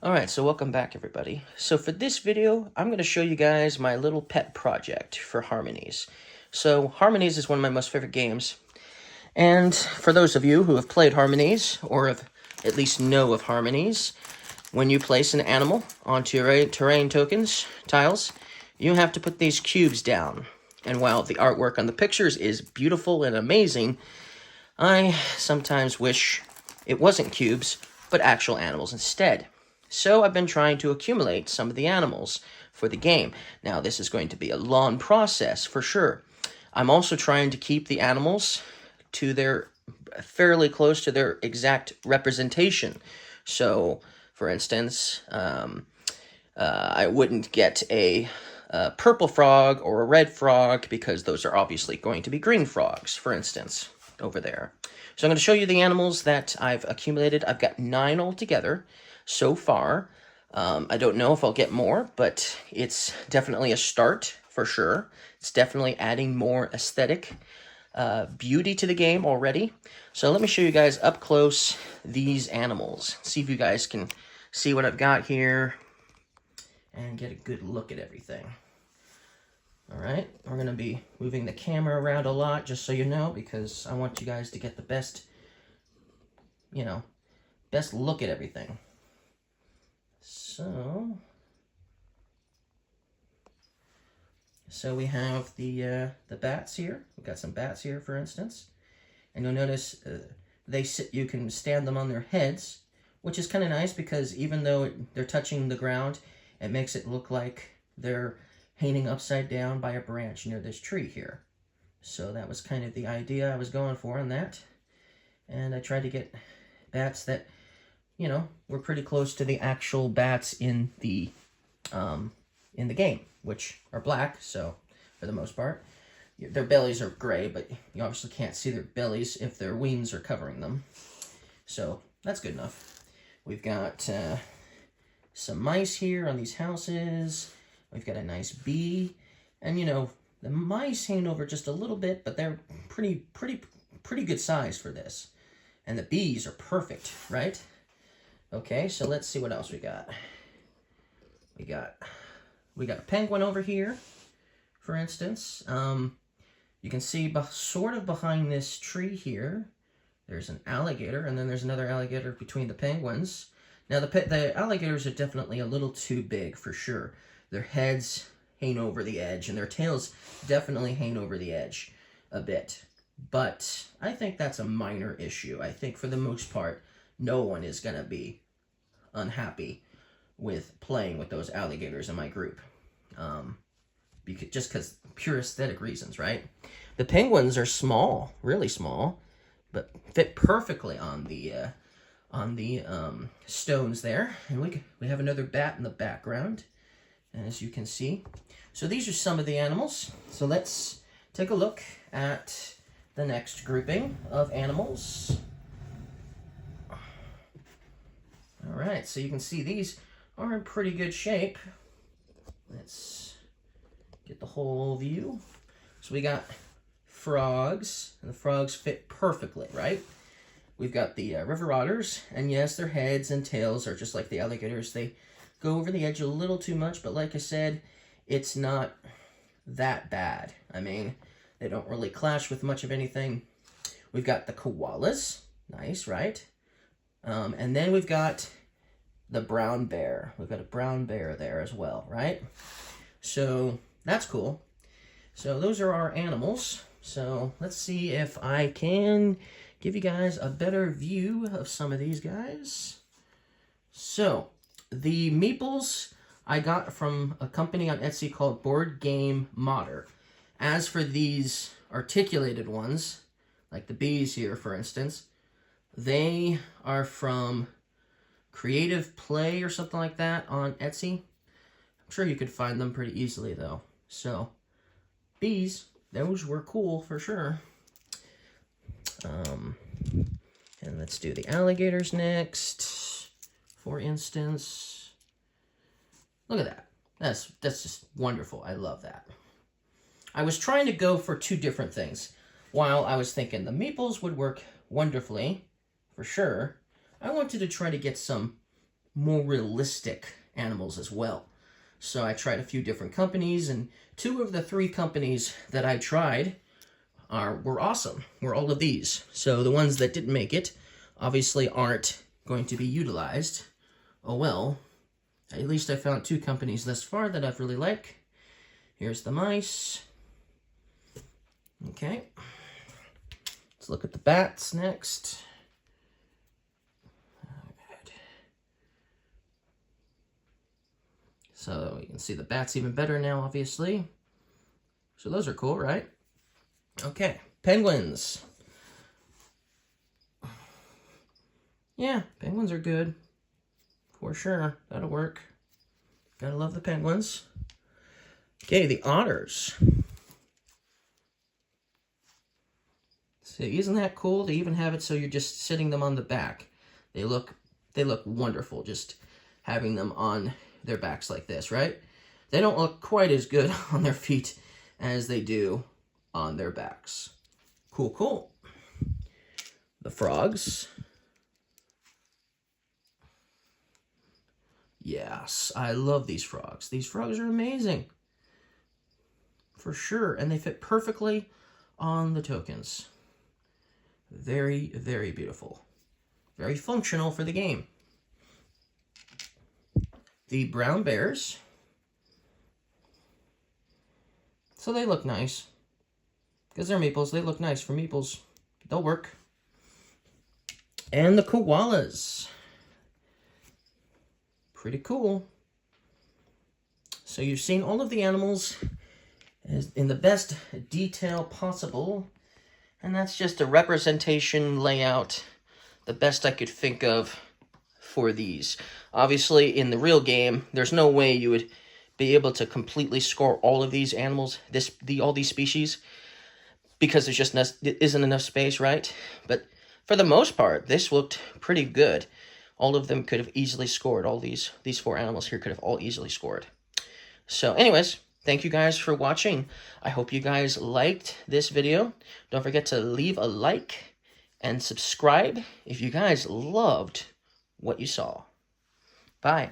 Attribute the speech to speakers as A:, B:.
A: Alright, so welcome back everybody. So for this video, I'm going to show you guys my little pet project for Harmonies. So Harmonies is one of my most favorite games. And for those of you who have played Harmonies, or have at least know of Harmonies, when you place an animal onto your terrain tokens, tiles, you have to put these cubes down. And while the artwork on the pictures is beautiful and amazing, I sometimes wish it wasn't cubes, but actual animals instead. So I've been trying to accumulate some of the animals for the game. Now, this is going to be a long process for sure. I'm also trying to keep the animals to their fairly close to their exact representation. So, for instance, I wouldn't get a purple frog or a red frog because those are obviously going to be green frogs, for instance, over there. So I'm going to show you the animals that I've accumulated. I've got 9 altogether so far. I don't know if I'll get more, but it's definitely a start for sure. It's definitely adding more aesthetic beauty to the game already. So let me show you guys up close these animals. See if you guys can see what I've got here and get a good look at everything. Alright, we're going to be moving the camera around a lot, just so you know, because I want you guys to get the best, best look at everything. So we have the bats here. We've got some bats here, for instance. And you'll notice they sit. You can stand them on their heads, which is kind of nice because even though they're touching the ground, it makes it look like they're hanging upside down by a branch near this tree here. So that was kind of the idea I was going for on that. And I tried to get bats that, were pretty close to the actual bats in the game, which are black, so for the most part. Their bellies are gray, but you obviously can't see their bellies if their wings are covering them. So that's good enough. We've got some mice here on these houses. We've got a nice bee, and the mice hang over just a little bit, but they're pretty good size for this. And the bees are perfect, right? Okay, so let's see what else we got. We got a penguin over here, for instance. You can see sort of behind this tree here, there's an alligator, and then there's another alligator between the penguins. Now, the alligators are definitely a little too big for sure. Their heads hang over the edge, and their tails definitely hang over the edge a bit. But I think that's a minor issue. I think for the most part, no one is going to be unhappy with playing with those alligators in my group. Just because pure aesthetic reasons, right? The penguins are small, really small, but fit perfectly on the stones there. And we have another bat in the background, as you can see. So these are some of the animals. So let's take a look at the next grouping of animals. All right, so you can see these are in pretty good shape. Let's get the whole view. So we got frogs, and the frogs fit perfectly, right? We've got the river otters, and yes, their heads and tails are just like the alligators. They go over the edge a little too much, but like I said, it's not that bad. I mean, they don't really clash with much of anything. We've got the koalas. Nice, right? And then we've got the brown bear. We've got a brown bear there as well, right? So that's cool. So those are our animals. So let's see if I can give you guys a better view of some of these guys. So the meeples I got from a company on Etsy called Board Game Modder. As for these articulated ones, like the bees here, for instance, they are from Creative Play or something like that on Etsy. I'm sure you could find them pretty easily, though. So, bees, those were cool for sure. And let's do the alligators next, for instance. Look at that. That's just wonderful. I love that. I was trying to go for 2 different things. While I was thinking the meeples would work wonderfully, for sure, I wanted to try to get some more realistic animals as well. So I tried a few different companies, and 2 of the 3 companies that I tried were awesome, were all of these. So the ones that didn't make it obviously aren't going to be utilized. Oh well, at least I found 2 companies thus far that I've really liked. Here's the mice. Okay, let's look at the bats next. So you can see the bats even better now, obviously. So those are cool, right? Okay, penguins. Yeah, penguins are good. For sure, that'll work. Gotta love the penguins. Okay, the otters. See, isn't that cool? They even have it so you're just sitting them on the back. They look wonderful, just having them on their backs like this, right? They don't look quite as good on their feet as they do on their backs. Cool, cool. The frogs. Yes, I love these frogs. These frogs are amazing. For sure, and they fit perfectly on the tokens. Very, very beautiful. Very functional for the game. The brown bears. So they look nice. Because they're meeples, they look nice for meeples. They'll work. And the koalas. Pretty cool. So you've seen all of the animals in the best detail possible. And that's just a representation layout, the best I could think of for these. Obviously, in the real game, there's no way you would be able to completely score all of these animals, all these species, because there's just isn't enough space, right? But for the most part, this looked pretty good. All of them could have easily scored. All these 4 animals here could have all easily scored. So anyways, thank you guys for watching. I hope you guys liked this video. Don't forget to leave a like and subscribe if you guys loved what you saw. Bye.